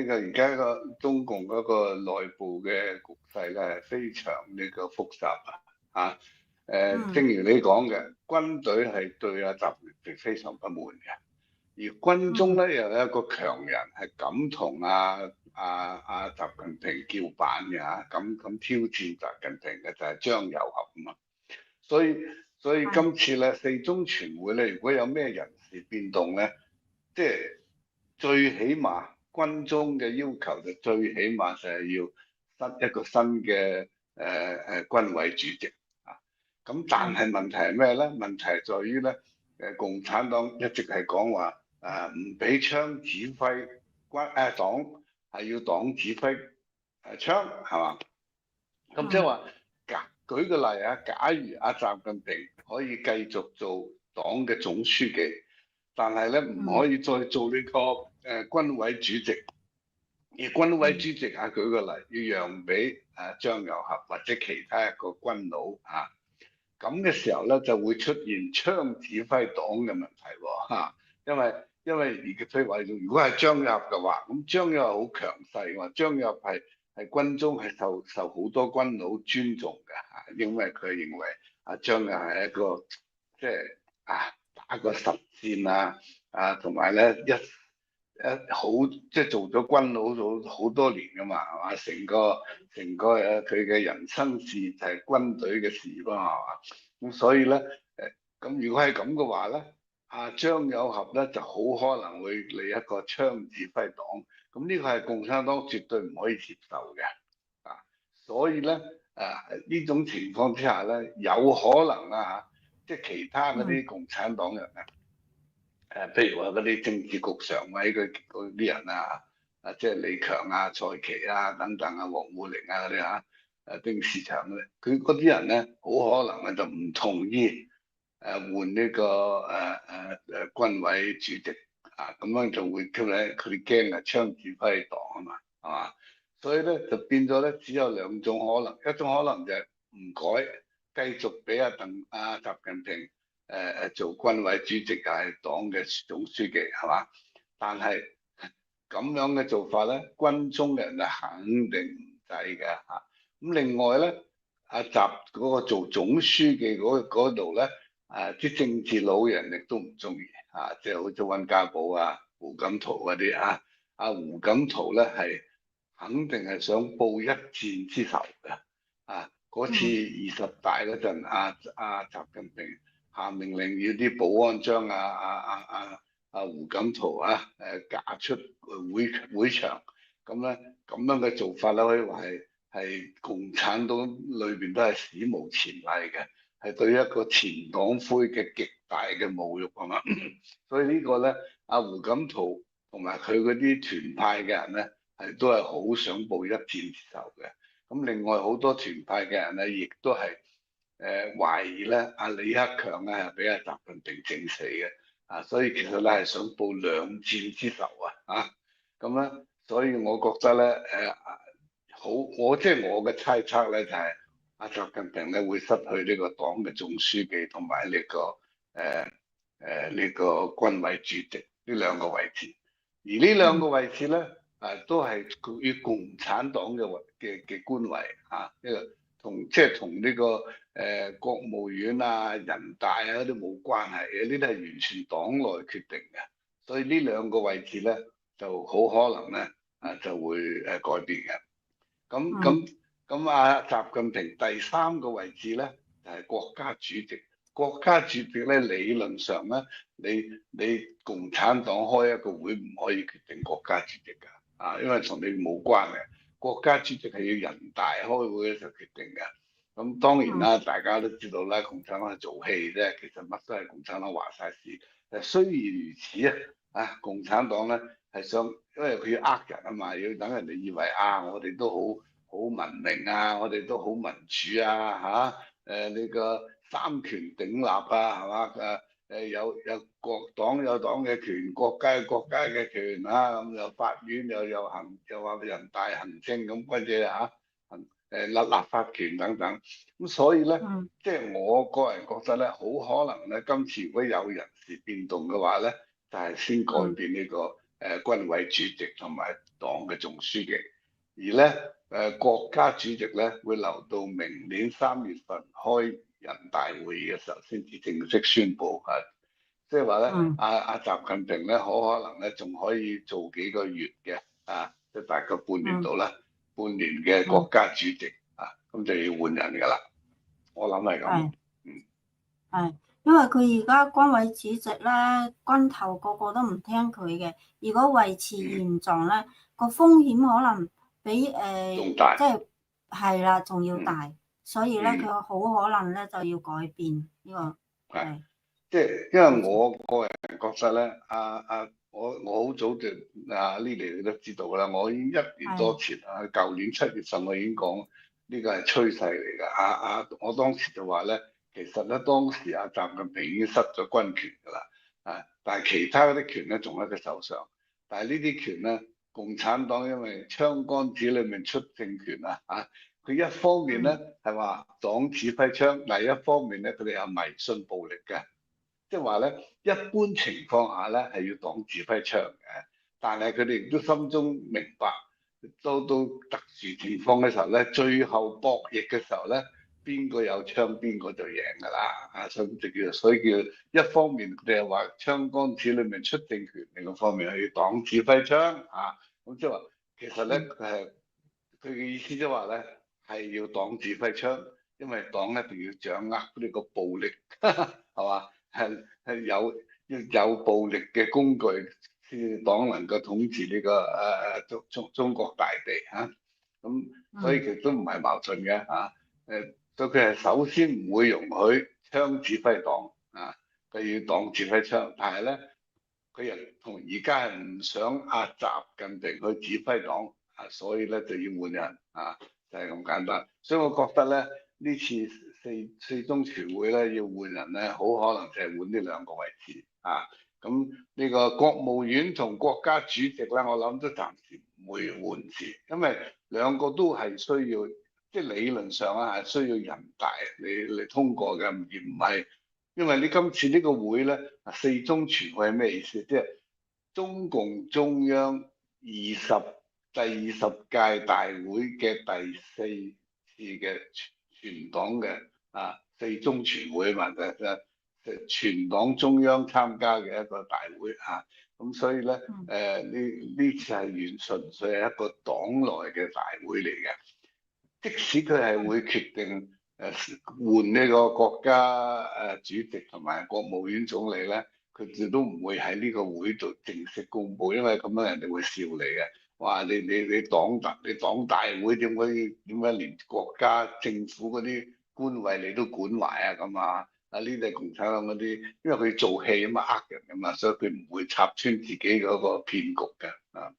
而家個中共嗰個內部嘅局勢咧係非常呢個複雜啊！正如你講嘅，軍隊係對阿習近平非常不滿嘅，而軍中咧又有一個強人係敢同阿習近平叫板嘅嚇，咁挑戰習近平嘅就係張又俠啊嘛。所以今次咧四中全會咧，如果有咩人事變動咧，即係最起碼軍中嘅要求就最起碼就係要一個新嘅軍委主席啊。咁但係問題係咩咧？問題係在於咧，共產黨一直係講話唔俾槍指揮黨，係要黨指揮槍係嘛？咁即係話，舉個例啊，假如阿習近平可以繼續做黨嘅總書記，但係咧唔可以再做呢個軍委主席，而軍委主席啊，舉個例要讓俾張又俠或者其他一個軍佬啊，咁嘅時候咧就會出現槍指揮黨嘅問題喎嚇，因為譬如話，如果係張又俠嘅話，咁張又俠好強勢喎，張又俠係軍中係受好多軍佬尊重嘅嚇，因為佢認為張又係一個即係打過實戰同埋咧一好即係做咗軍佬做好多年噶嘛，係嘛？成個佢嘅人生事就係軍隊嘅事咯，係嘛？咁所以咧咁如果係咁嘅話咧，張又俠咧就好可能會嚟一個槍指揮黨。咁呢個係共產黨絕對唔可以接受嘅，所以咧呢種情況之下咧，有可能即係其他嗰啲共產黨人譬如話嗰啲政治局常委嗰啲人即係李強蔡奇等等王滬寧嗰啲丁薛祥咧，佢嗰啲人咧好可能就唔同意換呢個軍委主席。咁樣就會叫咧，佢驚槍指揮黨啊嘛，係嘛？所以咧就變咗咧，只有兩種可能，一種可能就係唔改，繼續俾習近平做軍委主席，係黨嘅總書記，係嘛？但係咁樣嘅做法咧，軍中嘅人就肯定唔制嘅嚇。咁另外咧，阿習嗰個做總書記嗰度咧，啲政治老人亦都唔中意。即係好似温家寶胡錦濤嗰啲胡錦濤咧係肯定係想報一箭之仇嘅。嗰次20大嗰陣，習近平下命令要啲保安將胡錦濤架出會場，咁咧咁樣嘅做法咧，可以話係共產黨裏邊都係史無前例嘅。係對一個前黨魁嘅極大嘅侮辱啊嘛，所以呢個咧，胡錦濤同埋佢嗰啲團派嘅人咧，都係好想報一箭之仇嘅。咁另外好多團派嘅人咧，亦都係懷疑咧，李克強係俾習近平整死嘅。所以其實咧係想報兩箭之仇咁咧，所以我覺得咧即係我嘅猜測咧就係。習近平咧會失去呢個黨嘅總書記同埋呢個呢個軍委主席呢兩個位置，而呢兩個位置咧都係屬於共產黨嘅官位呢個即係同呢個國務院人大嗰啲冇關係嘅，呢啲係完全黨內決定嘅，所以呢兩個位置咧就好可能咧就會改變嘅，咁習近平第三個位置咧就係國家主席。國家主席咧理論上咧，你共產黨開一個會唔可以決定國家主席㗎，因為同你冇關嘅。國家主席係要人大開會嘅時候決定嘅。咁當然啦，大家都知道啦，共產黨係做戲啫，其實乜都係共產黨話晒事。雖然如此共產黨咧係想，因為佢要呃人啊嘛，要等人哋以為我哋都好文明我哋都好民主呢個三權鼎立係嘛？有黨有黨嘅權，國家有國家嘅權咁有法院又話人大行政咁乜嘢立法權等等。咁所以咧，即係我個人覺得咧，好可能咧，今次如果有人事變動嘅話咧，就係先改變呢個軍委主席同埋黨嘅總書記，而咧國家主席咧會留到明年3月份開人大會議嘅時候先至正式宣佈啊，即係話咧阿習近平咧可能咧仲可以做幾個月嘅啊，即係大概半年到啦，半年嘅國家主席啊，咁就要換人㗎啦，我諗係咁。係，因為佢而家軍委主席咧，軍頭個個都唔聽佢嘅。如果維持現狀咧，個風險可能比即係啦，仲要大。所以咧，佢好可能咧就要改變呢個係。即係因為我個人覺得咧，我好早就Lily你都知道啦，我已經1年多前舊年7月份我已經講呢個係趨勢嚟㗎。我當時就話咧。其實咧，當時習近平已經失咗軍權㗎啦，但係其他嗰啲權咧仲喺佢手上。但係呢啲權咧，共產黨因為槍桿子裡面出政權佢一方面咧係話黨指揮槍，另一方面咧佢哋有迷信暴力嘅，即係話咧一般情況下咧係要黨指揮槍嘅，但係佢哋亦都心中明白，到特殊情況嘅時候咧，最後博弈嘅時候咧。邊個有槍，邊個就贏㗎啦！所以叫一方面佢哋係話槍桿子裡面出政權，另一方面係要黨指揮槍咁即係話其實咧佢嘅意思即係話咧係要黨指揮槍，因為黨一定要掌握呢個暴力，係嘛？係要有暴力嘅工具，先至黨能夠統治呢個中國大地咁所以其實都唔係矛盾嘅所以佢係首先唔會容許槍指揮黨佢要黨指揮槍，但係咧佢又同而家係唔想習近平去指揮黨所以咧就要換人就係咁簡單。所以我覺得咧呢次四中全會咧要換人咧，好可能就係換呢2個位置咁呢個國務院同國家主席咧，我諗都暫時唔會換住，因為兩個都係需要。即係理論上係需要人大嚟通過嘅，而唔係因為你今次呢個會咧，四中全會係咩意思？即係中共中央第20屆大會嘅第4次嘅全黨嘅四中全會嘛，全黨中央參加嘅一個大會咁所以咧呢次係完純粹係一個黨內嘅大會嚟嘅。即使佢係會決定換呢個國家主席同埋國務院總理咧，佢哋都唔會喺呢個會度正式公佈，因為咁樣人哋會笑你嘅。話你黨大會點解連國家政府嗰啲官位你都管埋咁呢啲係共產黨嗰啲，因為佢做戲呃人㗎嘛，所以佢唔會插穿自己嗰個騙局嘅